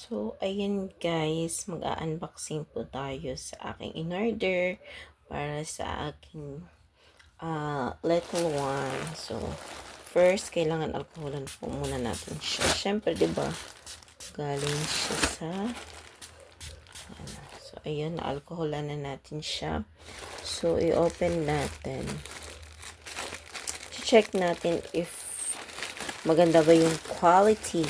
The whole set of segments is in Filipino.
So, ayan guys, mag-unboxing po tayo sa aking in-order para sa aking little one. So, first, kailangan alcoholan po muna natin siya. Siyempre, di ba galing siya sa, so, ayan, alcoholan na natin siya. So, i-open natin. Check natin if maganda ba yung quality.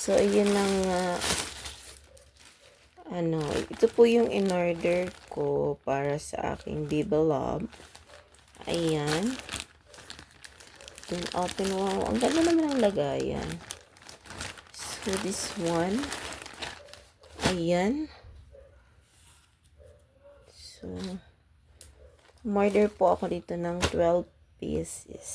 So, yun ang, ito po yung in-order ko para sa aking Bibalab. Ayan. Then, open. Wow, ang ganda naman ang lagayan. So, this one. Ayan. So, umorder po ako dito ng 12 pieces.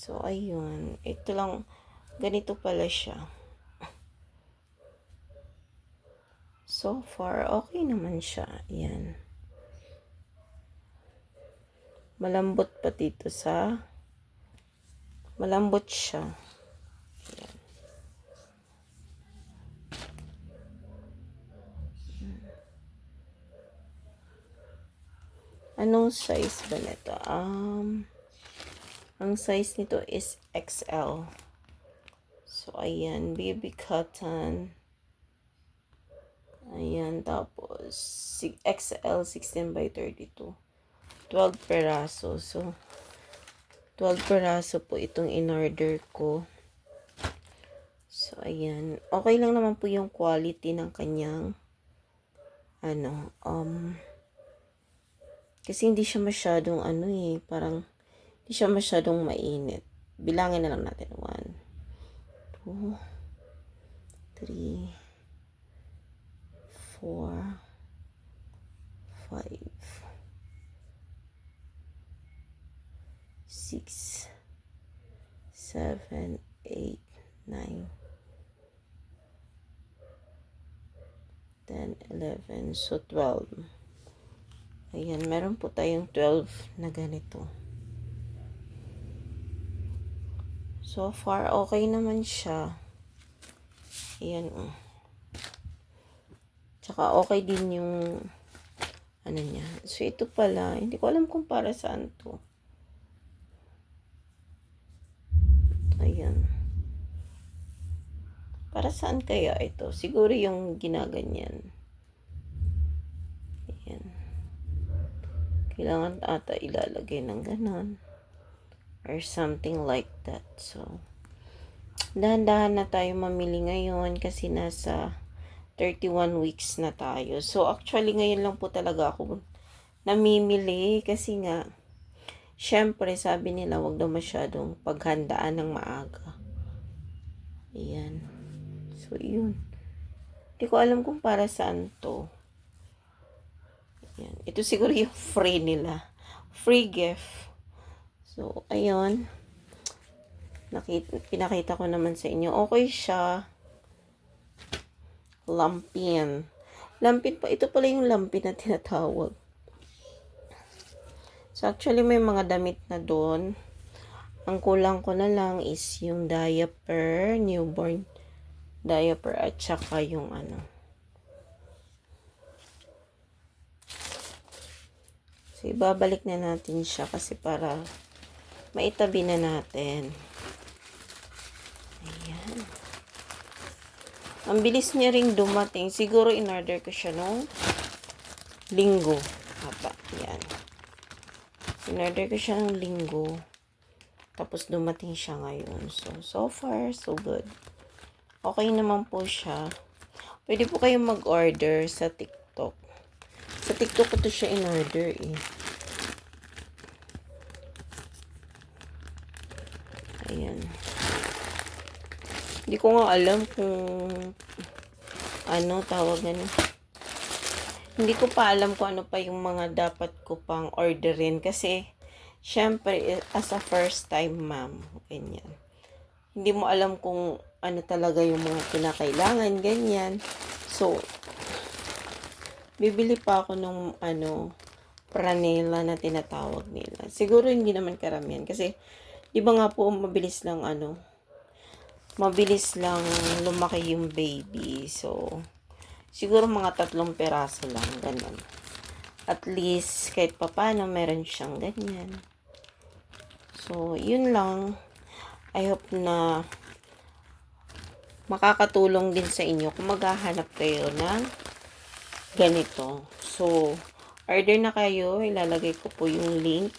So, ayun. Ito lang. Ganito pala siya. So far, okay naman siya. Ayan. Malambot pa dito sa... Malambot siya. Ayan. Anong size ba nito? Ang size nito is XL. So, ayan. Baby cotton. Ayan. Tapos, XL 16 by 32. 12 peraso. So, 12 peraso po itong in-order ko. So, ayan. Okay lang naman po yung quality ng kanyang kasi hindi siya masyadong parang hindi siya masyadong mainit. Bilangin na lang natin. 1, 2, 3, 4, 5, 6, 7, 8, 9, 10, 11. So, 12. Ayan, meron po tayong 12 na ganito. So far, okay naman siya. Ayan. Tsaka okay din yung niya. So, ito pala. Hindi ko alam kung para saan to. Ayan. Para saan kaya ito? Siguro yung ginaganyan. Ayan. Kailangan ata ilalagay ng ganon. Or something like that. So, dahan-dahan na tayo mamili ngayon kasi nasa 31 weeks na tayo. So, actually, ngayon lang po talaga ako namimili kasi nga, syempre, sabi nila, wag daw masyadong paghandaan ng maaga. Ayan. So, yun. Hindi ko alam kung para saan to. Ayan. Ito siguro yung free nila. Free gift. So, ayun. Pinakita ko naman sa inyo. Okay siya. Lampin. Lampin pa. Ito pala yung lampin na tinatawag. So, actually, may mga damit na doon. Ang kulang ko na lang is yung diaper, newborn diaper, at saka yung So, ibabalik na natin siya kasi para maitabi na natin. Ayan. Ang bilis niya ring dumating. Siguro in-order ko siya nung linggo. Haba. Ayan. In-order ko siya nung linggo. Tapos dumating siya ngayon. So far, so good. Okay naman po siya. Pwede po kayong mag-order sa TikTok. Sa TikTok ko to siya in-order eh. Ayan. Hindi ko nga alam kung tawag na. Hindi ko pa alam kung ano pa yung mga dapat ko pang orderin kasi syempre as a first time mom, ganyan. Hindi mo alam kung ano talaga yung mga kinakailangan, ganyan. So, bibili pa ako nung Franela na tinatawag nila. Siguro hindi naman karamihan kasi di ba nga po mabilis lang lumaki yung baby. So, siguro mga 3 peraso lang, ganun. At least, kahit papano, meron siyang ganyan. So, yun lang. I hope na makakatulong din sa inyo kung maghahanap kayo ng ganito. So, order na kayo. Ilalagay ko po yung link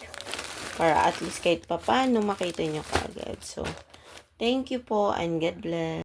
para at least kahit papano makita nyo kaagad. So, thank you po and God bless.